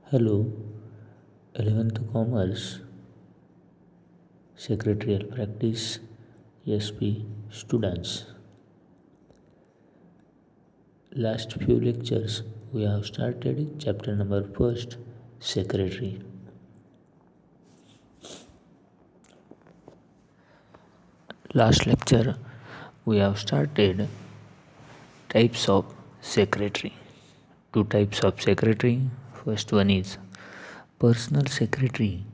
Hello, 11th Commerce Secretarial Practice SP students. Last few lectures we have started chapter number first, Secretary. Last lecture we have started types of secretary. Two types of secretary. First one is personal secretary.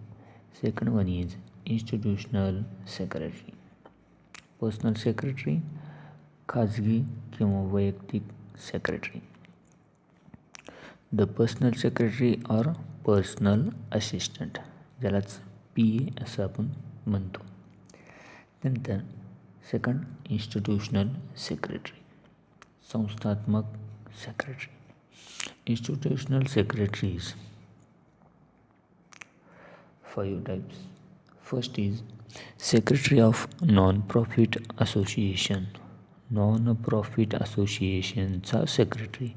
Second one is institutional secretary. Personal secretary खाजगी किंवा वैयक्तिक secretary. The personal secretary और personal assistant, ज्यालाच PA असं आपण म्हणतो. त्यानंतर second institutional secretary, संस्थात्मक secretary. Institutional secretaries 5 types. First is Secretary of Non-Profit Association. Non profit असोसिएशनचा सेक्रेटरी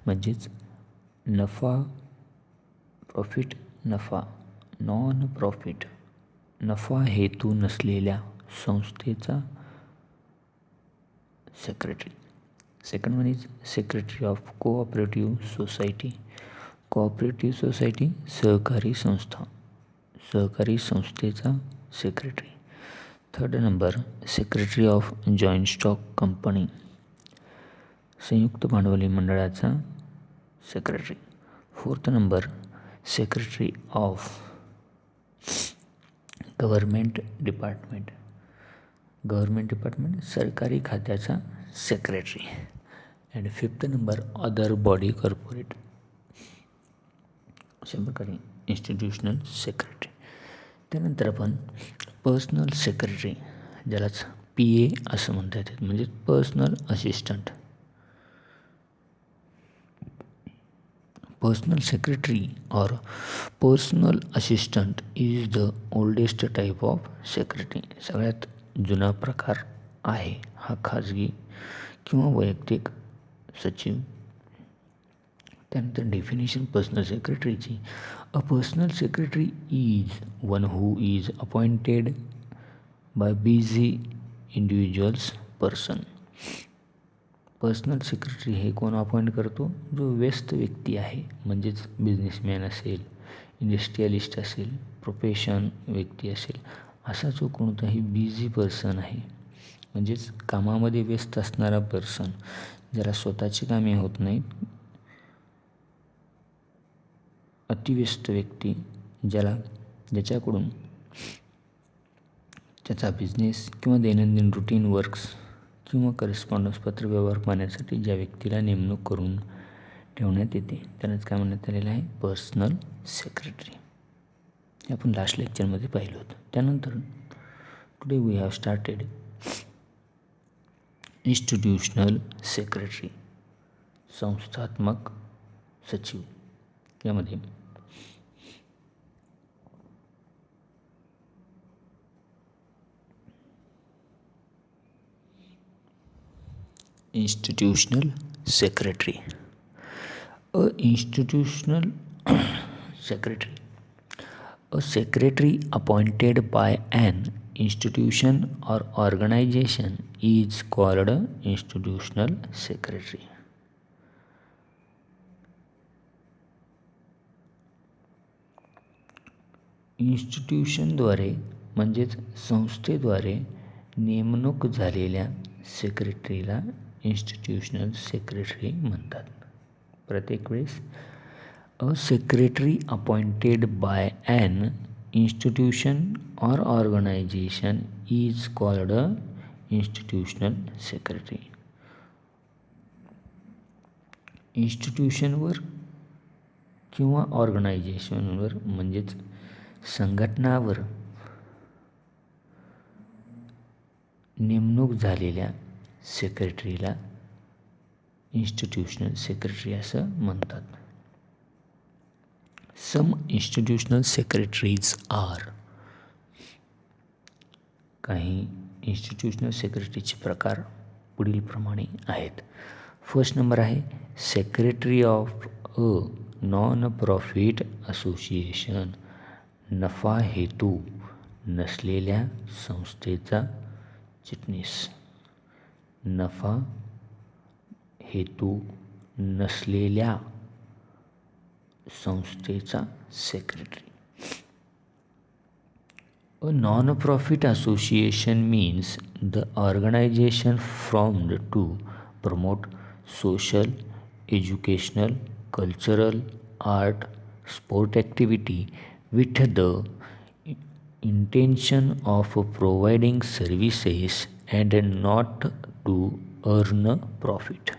म्हणजेच नॉन-प्रॉफिट नफा हेतू नसलेल्या संस्थेचा secretary. Second one is secretary of cooperative society. Cooperative society सहकारी संस्थेचा secretary. Third number secretary of joint stock company, संयुक्त भांडवली मंडळाचा secretary. Fourth number secretary of government department, सरकारी खात्याचा secretary. And fifth number other body corporate, अशा प्रकारे institutional secretary. त्यानंतर आपण पर्सनल सेक्रेटरी, ज्यालाच PA असं म्हणता येतात, म्हणजे पर्सनल असिस्टंट. पर्सनल सेक्रेटरी और personal assistant is the oldest type of secretary. सगळ्यात जुना प्रकार आहे हा खाजगी किंवा वैयक्तिक सचिव. त्यानंतर डेफिनेशन पर्सनल सेक्रेटरीची. A personal secretary is one who is appointed by busy individuals person. Personal secretary हे कोण अपॉइंट करतो? जो व्यस्त व्यक्ती आहे, म्हणजेच बिझनेसमॅन असेल, इंडस्ट्रियलिस्ट असेल, प्रोफेशन व्यक्ती असेल, असा जो कोणताही बिझी पर्सन आहे, म्हणजेच कामामध्ये व्यस्त असणारा पर्सन, ज्याला स्वतःची कामे होत नाहीत, अतिव्यस्त व्यक्ती, ज्याच्याकडून त्याचा बिझनेस किंवा दैनंदिन रुटीन वर्क्स किंवा करस्पॉन्डन्स पत्रव्यवहार पाहण्यासाठी ज्या व्यक्तीला नेमणूक करून ठेवण्यात येते, त्यालाच काय म्हणण्यात आलेलं आहे? Personal secretary. हे आपण लास्ट लेक्चरमध्ये पाहिलं होतं. त्यानंतर today we have started institutional secretary, संस्थात्मक सचिव. यामध्ये institutional secretary. A institutional secretary, a secretary appointed by an institution or organization is called institutional secretary. इन्स्टिट्यूशनद्वारे म्हणजेच संस्थेद्वारे नेमणूक झालेल्या सेक्रेटरीला इन्स्टिट्यूशनल सेक्रेटरी म्हणतात. प्रत्येक वेळेस a secretary appointed by an institution or organization is called institutional secretary. इन्स्टिट्यूशनवर किंवा ऑर्गनायझेशनवर म्हणजेच संघटनावर नेमणूक झालेल्या सेक्रेटरीला इन्स्टिट्यूशनल सेक्रेटरी असं म्हणतात. सम इन्स्टिट्यूशनल सेक्रेटरीज आर, काही इन्स्टिट्यूशनल सेक्रेटरीचे प्रकार पुढील प्रमाणे आहेत. फर्स्ट नंबर आहे secretary of a non profit association, नफा हेतू नसलेल्या संस्थेचा चिटणीस. नफा हेतू नसलेल्या संस्थेचा secretary. A non-profit association means the organization formed to promote social, educational, cultural, art, sport activity with the intention of providing services and not to earn profit.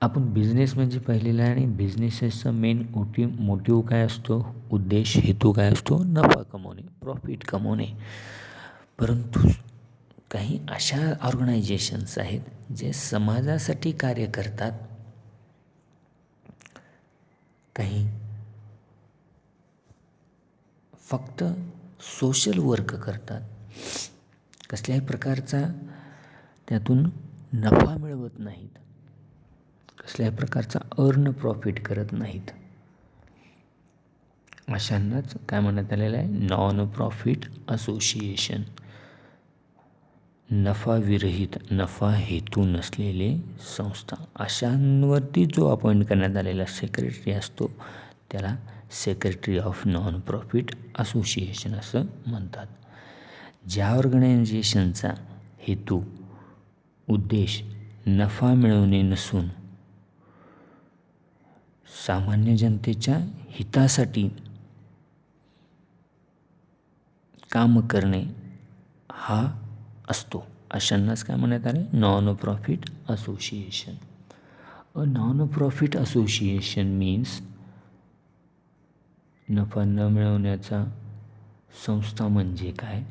आपण business म्हणजे पाहिलेला आहे आणि बिझनेसेसचा मेन मोटिव्ह काय असतो, उद्देश हेतू काय असतो, नफा कमवणे, प्रॉफिट कमवणे. परंतु काही अशा ऑर्गनायझेशन्स आहेत जे समाजासाठी कार्य करतात, काही फक्त सोशल वर्क करतात, कसल्याही प्रकारचा त्यातून नफा मिळवत नाहीत, कसल्याही प्रकारचा अर्न प्रॉफिट करत नाहीत. अशांनाच काय म्हणण्यात आलेलं आहे, नॉन प्रॉफिट असोसिएशन. नफाविरहित, नफा हेतू नसलेले संस्था, अशांवरती जो अपॉइंट करण्यात आलेला सेक्रेटरी असतो त्याला secretary of non profit association असं म्हणतात. ज्या ऑर्गनायझेशनचा हेतू, उद्देश नफा मिळवणे नसून सामान्य जनतेच्या हितासाठी काम करणे हा असतो, अशांनाच काय म्हणण्यात आले, non profit association. A non profit association means नफा न मिळवण्याचा संस्था म्हणजे काय,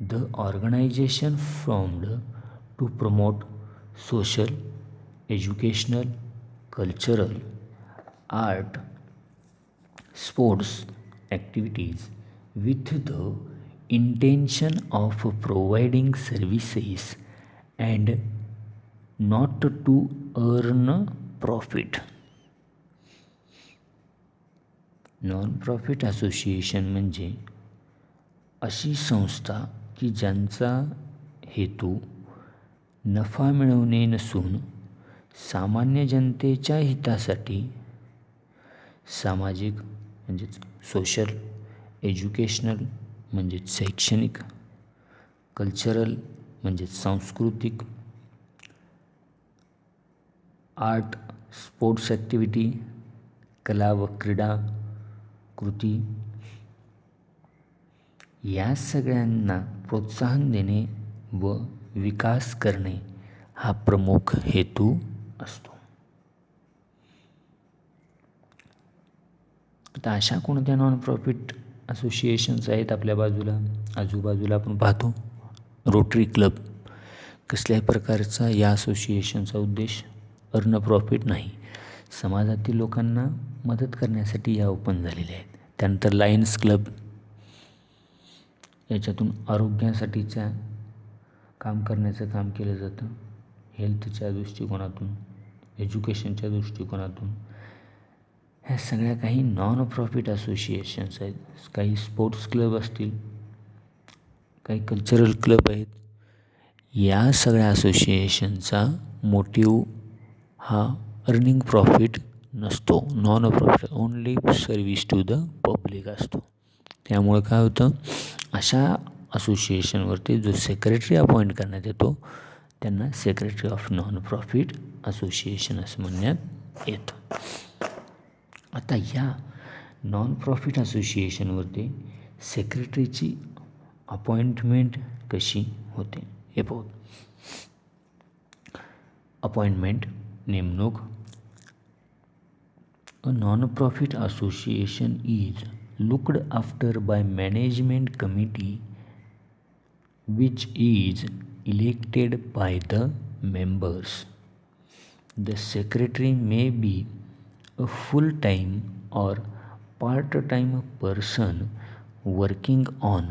the organisation formed to promote social, educational, cultural, art, sports activities with the intention of providing services and not to earn profit. Non profit association म्हणजे अशी संस्था की ज्यांचा हेतू नफा मिळवणे नसून सामान्य जनतेच्या हितासाठी सामाजिक म्हणजेच सोशल, एज्युकेशनल म्हणजेच शैक्षणिक, कल्चरल म्हणजेच सांस्कृतिक, आर्ट, स्पोर्ट्स ॲक्टिव्हिटी, कला व क्रीडा कृती, या सगळ्यांना प्रोत्साहन देणे व विकास करणे हा प्रमुख हेतू असतो. आता अशा कोणत्या नॉन प्रॉफिट असोसिएशन्स आहेत आपल्या आजूबाजूला आपण पाहतो. रोटरी क्लब, कसल्याही प्रकारचा या असोसिएशनचा उद्देश अर्न प्रॉफिट नाही, समाजातील लोकांना मदत करण्यासाठी या ओपन झालेल्या आहेत. त्यानंतर लायन्स क्लब, याच्यातून आरोग्यासाठीच्या काम करण्याचं काम केलं जातं, हेल्थच्या दृष्टिकोनातून, एज्युकेशनच्या दृष्टिकोनातून. ह्या सगळ्या काही नॉन प्रॉफिट असोसिएशन्स आहेत. काही स्पोर्ट्स क्लब असतील, काही कल्चरल क्लब आहेत. या सगळ्या असोसिएशनचा मोटिव्ह हा अर्निंग प्रॉफिट नसतो, non profit, only service to the public असतो. त्यामुळे काय होतं, अशा असोसिएशनवरती जो सेक्रेटरी अपॉइंट करण्यात येतो त्यांना secretary of non profit association असं म्हणण्यात येतं. आता या नॉन प्रॉफिट असोसिएशनवरती सेक्रेटरीची अपॉइंटमेंट कशी होते हे पाहू. अपॉइंटमेंट, नेमणूक. अ non profit association is looked after by management committee which is elected by the members. The secretary may be a full-time or part-time person working on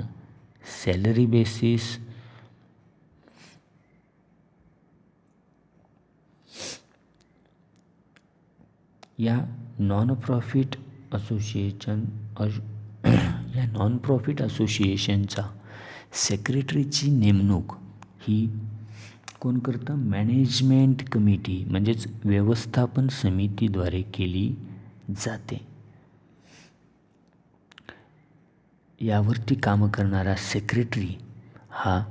salary basis या non profit असोसिएशनचा सेक्रेटरीची नेमणूक ही कोण करतं? Management committee म्हणजेच व्यवस्थापन समितीद्वारे केली जाते. यावरती कामं करणारा सेक्रेटरी हा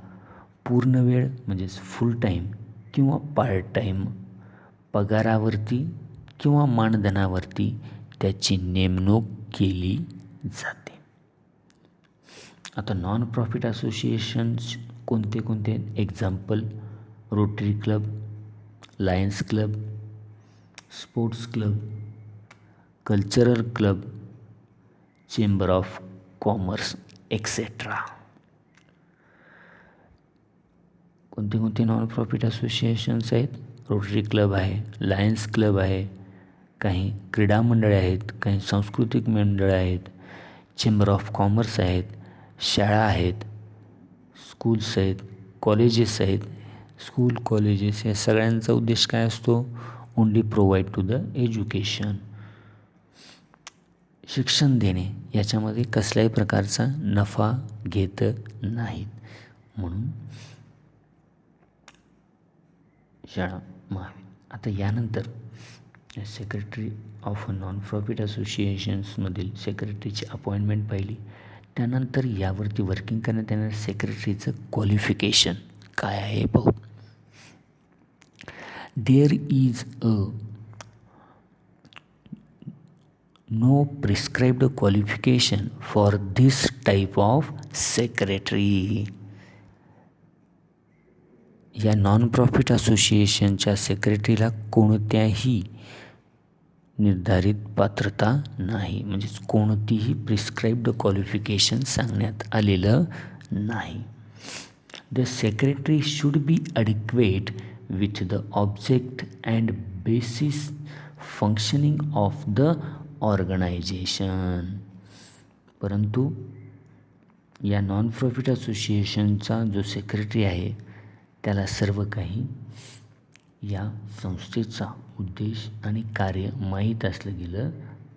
पूर्णवेळ म्हणजेच फुल टाईम किंवा पार्ट टाईम पगारावरती किंवा मानधनावरती त्याची नेमणूक केली जाते. आता नॉन प्रॉफिट असोसिएशन्स कोणते कोणते? Example: rotary club, lions club, sports club, cultural club, chamber of commerce etcetera. कोणते कोणते नॉन प्रॉफिट असोसिएशन्स आहेत? रोटरी क्लब आहे, लायन्स क्लब आहे, काही क्रीडा मंडळे आहेत, काही सांस्कृतिक मंडळं आहेत, चेंबर ऑफ कॉमर्स आहेत, शाळा आहेत, स्कूल्स आहेत, कॉलेजेस आहेत. स्कूल, कॉलेजेस या सगळ्यांचा उद्देश काय असतो? Only provide to the education, शिक्षण देणे. याच्यामध्ये कसल्याही प्रकारचा नफा घेत नाहीत. म्हणून शाळा, आता यानंतर सेक्रेटरी ऑफ नॉन प्रॉफिट असोसिएशन्समधील सेक्रेटरीची अपॉइंटमेंट पाहिली. त्यानंतर यावरती वर्किंग करण्यात येणाऱ्या सेक्रेटरीचं क्वालिफिकेशन काय आहे पाहू. There is no prescribed qualification for this type of secretary. या नॉन प्रॉफिट असोसिएशनच्या सेक्रेटरीला कोणत्याही निर्धारित पात्रता नाही, म्हणजेच कोणतीही प्रिस्क्राईब्ड क्वालिफिकेशन सांगण्यात आलेलं नाही. The secretary should be adequate with the object and basis functioning of the organization. परंतु या नॉन प्रॉफिट असोसिएशनचा जो सेक्रेटरी आहे त्याला सर्व काही या संस्थेचा उद्देश आणि कार्य माहीत असलं गेलं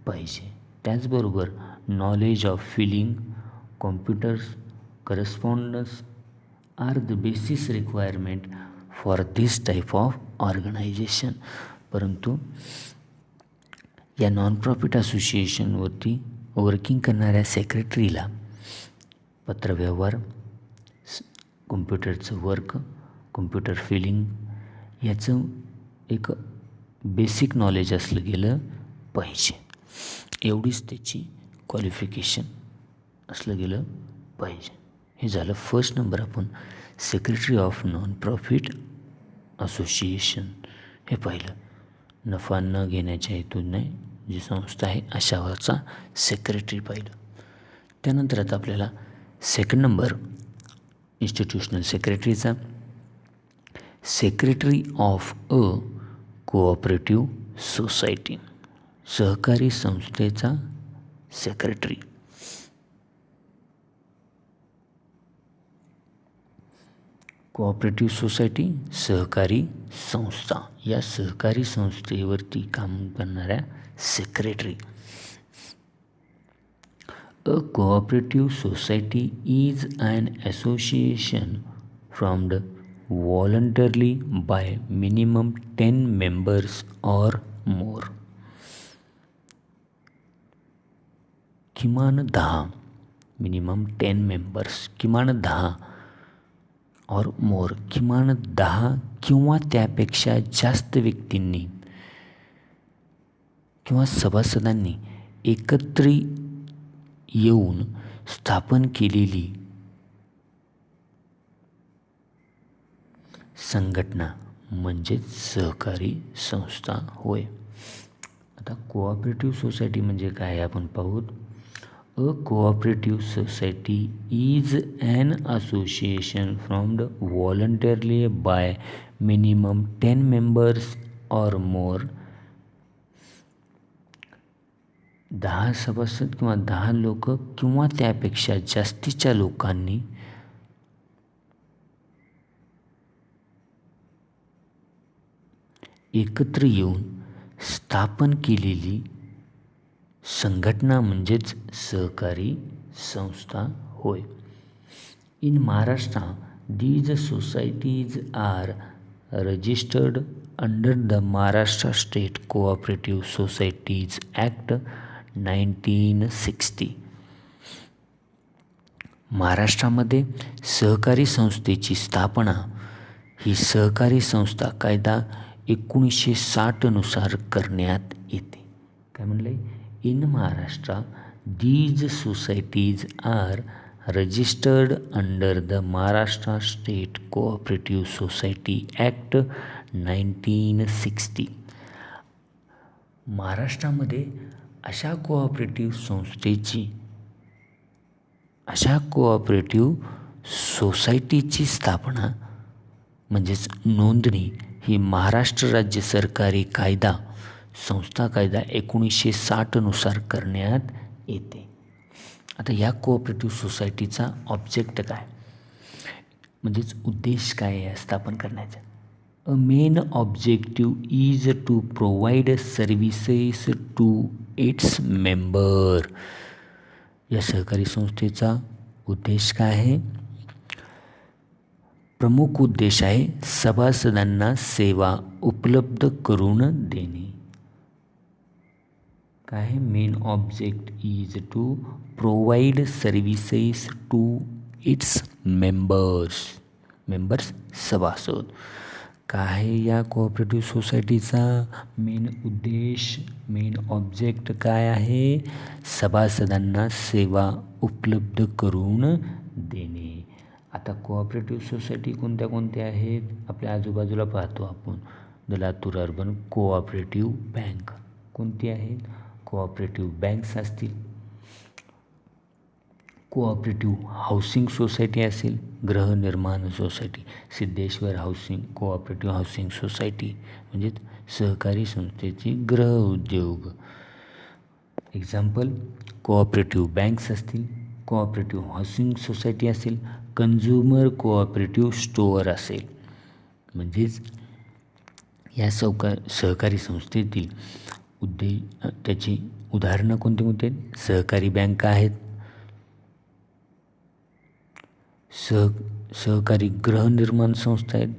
पाहिजे. त्याचबरोबर knowledge of filing, computers, correspondence are the basis requirement for this type of organisation. परंतु या नॉन प्रॉफिट असोसिएशनवरती वर्किंग करणाऱ्या सेक्रेटरीला पत्रव्यवहार, कॉम्प्युटरचं वर्क, कॉम्प्युटर फिलिंग याचं एक बेसिक नॉलेज असलं गेलं पाहिजे. एवढीच त्याची क्वालिफिकेशन असलं गेलं पाहिजे. हे झालं फर्स्ट नंबर. आपण secretary of non profit association हे पाहिलं. नफा न घेण्याच्या हेतूने जी संस्था आहे अशावरचा सेक्रेटरी पाहिलं. त्यानंतर आता आपल्याला सेकंड नंबर इन्स्टिट्यूशनल सेक्रेटरीचा. Secretary of a cooperative society, सहकारी संस्थेचा सेक्रेटरी. कोऑपरेटिव्ह सोसायटी सहकारी संस्था, या सहकारी संस्थेवरती काम करणाऱ्या secretary. A cooperative society is an association formed voluntarily by minimum 10 members or more. किमान 10, मिनिमम 10 मेंबर्स, किमान 10 और मोर, किमान 10 किंवा त्यापेक्षा जास्त व्यक्तींनी किंवा सभासदांनी एकत्र येऊन स्थापन केलेली संघटना म्हणजेच सहकारी संस्था होय. आता कोऑपरेटिव्ह सोसायटी म्हणजे काय आपण पाहूत. A cooperative society is an association formed voluntarily by minimum 10 members or more. 10 सभासद किंवा 10 लोक किंवा त्यापेक्षा जास्तीच्या लोकांनी एकत्र येऊन स्थापन केलेली संघटना म्हणजेच सहकारी संस्था होय. In Maharashtra these societies are registered under the Maharashtra State Cooperative Societies Act 1960. महाराष्ट्रामध्ये सहकारी संस्थेची स्थापना ही सहकारी संस्था कायदा 1960 नुसार करण्यात येते. काय म्हणले? In Maharashtra these societies are registered under the Maharashtra State Cooperative Society Act 1960. महाराष्ट्रामध्ये अशा कोऑपरेटिव्ह सोसायटीची स्थापना म्हणजेच नोंदणी ही महाराष्ट्र राज्य सरकारी कायदा संस्था कायदा 1960 नुसार करण्यात येते. आता या कोऑपरेटिव्ह सोसायटीचा ऑब्जेक्ट काय म्हणजेच उद्देश काय आहे स्थापन करण्याचा? A main objective is to provide services to its member. या सहकारी संस्थेचा उद्देश काय आहे? प्रमुख उद्देश आहे सभासदांना सेवा उपलब्ध करून देणे. काय आहे? Main object is to provide services to its members सभासद. काय आहे या कोऑपरेटिव्ह सोसायटीचा मेन उद्देश, मेन ऑब्जेक्ट काय आहे? सभासदांना सेवा उपलब्ध करून देणे. आता कोऑपरेटिव्ह सोसायटी कोणत्या कोणत्या आहेत? आपल्या आजूबाजूला पाहतो आपण. The Latur urban cooperative bank कोणती आहेत? कोऑपरेटिव्ह बँक्स असतील, कोऑपरेटिव्ह हाऊसिंग सोसायटी असेल, गृहनिर्माण society, Siddheshwar housing cooperative housing society म्हणजेच सहकारी संस्थेची गृह उद्योग. एक्झाम्पल कोऑपरेटिव्ह बँक्स असतील, कोऑपरेटिव्ह हाऊसिंग सोसायटी असेल, कंझ्युमर कोऑपरेटिव्ह स्टोअर असेल. म्हणजेच या सहकारी संस्थेतील त्याची उदाहरणं कोणती कोणती आहेत? सहकारी बँका आहेत, सहकारी गृहनिर्माण संस्था आहेत,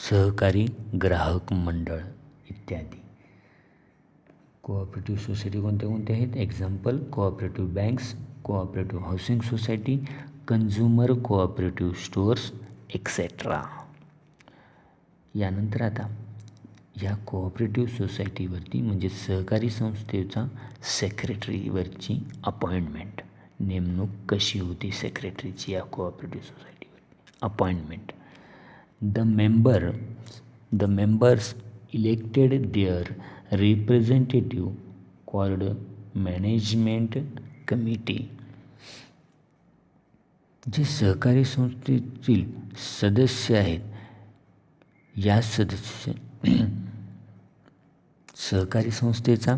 सहकारी ग्राहक मंडळ इत्यादी. कोऑपरेटिव्ह सोसायटी कोणत्या कोणत्या आहेत? Example cooperative banks, cooperative housing society, consumer cooperative stores etcetera. यानंतर आता या कोऑपरेटिव्ह सोसायटीवरती म्हणजे सहकारी संस्थेचा सेक्रेटरीवरची अपॉइंटमेंट नेमणूक कशी होती? सेक्रेटरीची या कोऑपरेटिव्ह सोसायटीवर appointment. The members elected their representative called management committee. जे सहकारी संस्थेतील सदस्य आहेत या सहकारी संस्थेचा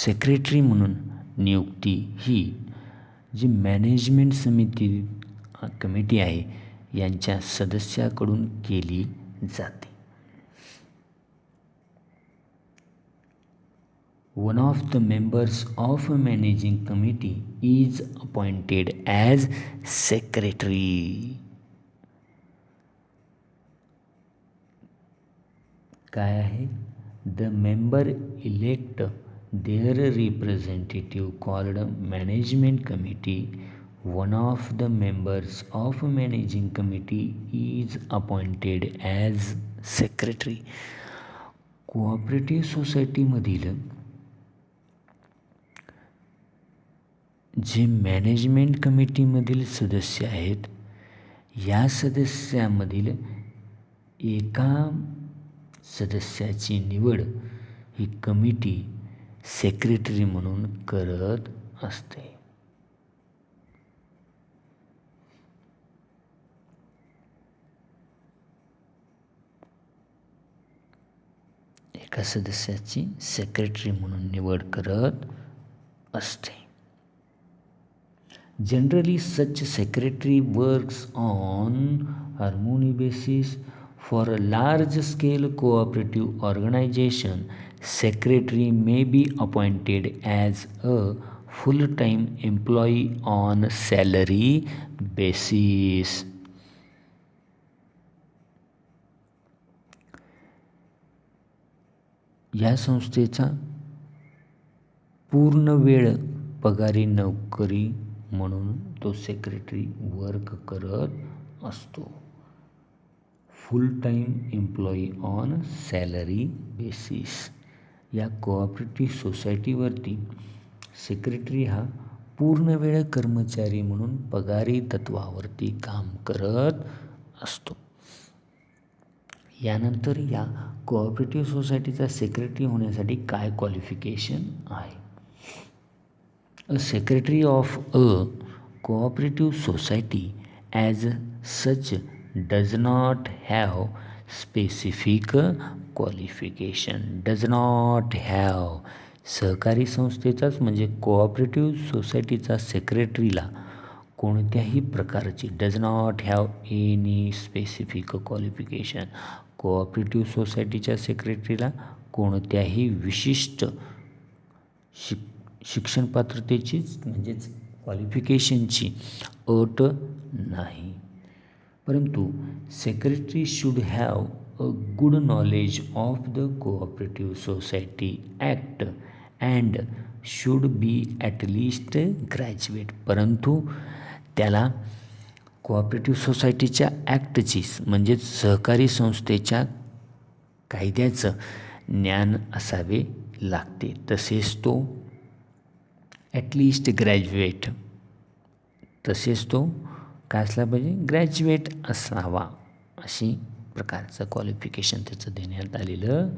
सेक्रेटरी म्हणून नियुक्ती ही जी मॅनेजमेंट कमिटी आहे यांच्या सदस्याकडून केली जाते. One of the members of a managing committee is appointed as secretary. काय आहे? The member elect their representative called management committee. One of the members of a managing committee is appointed as secretary. Cooperative सोसायटीमधील जे management कमिटीमधील सदस्य आहेत या सदस्यामधील एका सदस्याची निवड ही कमिटी सेक्रेटरी म्हणून करत असते. एका सदस्याची सेक्रेटरी म्हणून निवड करत असते. Generally, such secretary works on harmony basis For a large-scale cooperative organization, secretary may be appointed as a full-time employee on salary basis. या संस्थेचा पूर्ण वेळ पगारी नोकरी म्हणून तो सेक्रेटरी वर्क करत असतो. फुल time employee on salary basis. या कोऑपरेटिव्ह सोसायटीवरती सेक्रेटरी हा पूर्ण वेळ कर्मचारी म्हणून पगारी तत्वावरती काम करत असतो. यानंतर या कोऑपरेटिव्ह सोसायटीचा सेक्रेटरी होण्यासाठी काय क्वालिफिकेशन आहे? अ secretary of a cooperative society as such does not have specific qualification. does not have. सहकारी संस्थेचाच म्हणजे कोऑपरेटिव्ह सोसायटीचा सेक्रेटरीला कोणत्याही प्रकारची does not have any specific qualification. Cooperative सोसायटीच्या सेक्रेटरीला कोणत्याही विशिष्ट शिक्षण पात्रतेची म्हणजेच क्वालिफिकेशनची अट नाही. परंतु secretary should have a good knowledge of the cooperative society act and should be at least graduate. परंतु त्याला कोऑपरेटिव्ह सोसायटीच्या ॲक्टची म्हणजेच सहकारी संस्थेच्या कायद्याचं ज्ञान असावे लागते. तसेच तो ॲटलिस्ट ग्रॅज्युएट काय असला पाहिजे? ग्रॅज्युएट असावा. अशी प्रकारचं क्वालिफिकेशन त्याचं देण्यात आलेलं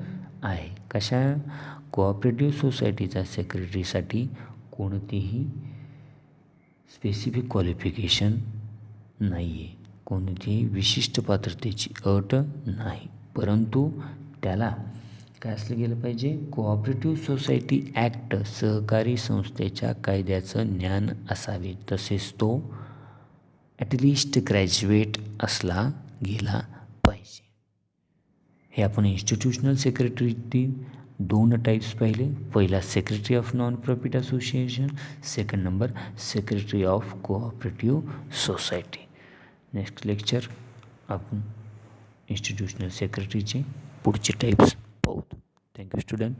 आहे. कशा कोऑपरेटिव्ह सोसायटीचा सेक्रेटरीसाठी कोणतीही स्पेसिफिक क्वालिफिकेशन नाही आहे, कोणतीही विशिष्ट पात्रतेची अट नाही. परंतु त्याला काय असलं गेलं पाहिजे? कोऑपरेटिव्ह सोसायटी ॲक्ट सहकारी संस्थेच्या कायद्याचं ज्ञान असावे. तसेच तो ॲटलिस्ट ग्रॅज्युएट असला गेला पाहिजे. हे आपण इन्स्टिट्यूशनल सेक्रेटरी 2 टाईप्स पाहिले. पहिला secretary of non profit association, second number secretary of cooperative society. Next lecture आपण इन्स्टिट्यूशनल सेक्रेटरीचे पुढचे टाईप्स पाहू. Thank you student.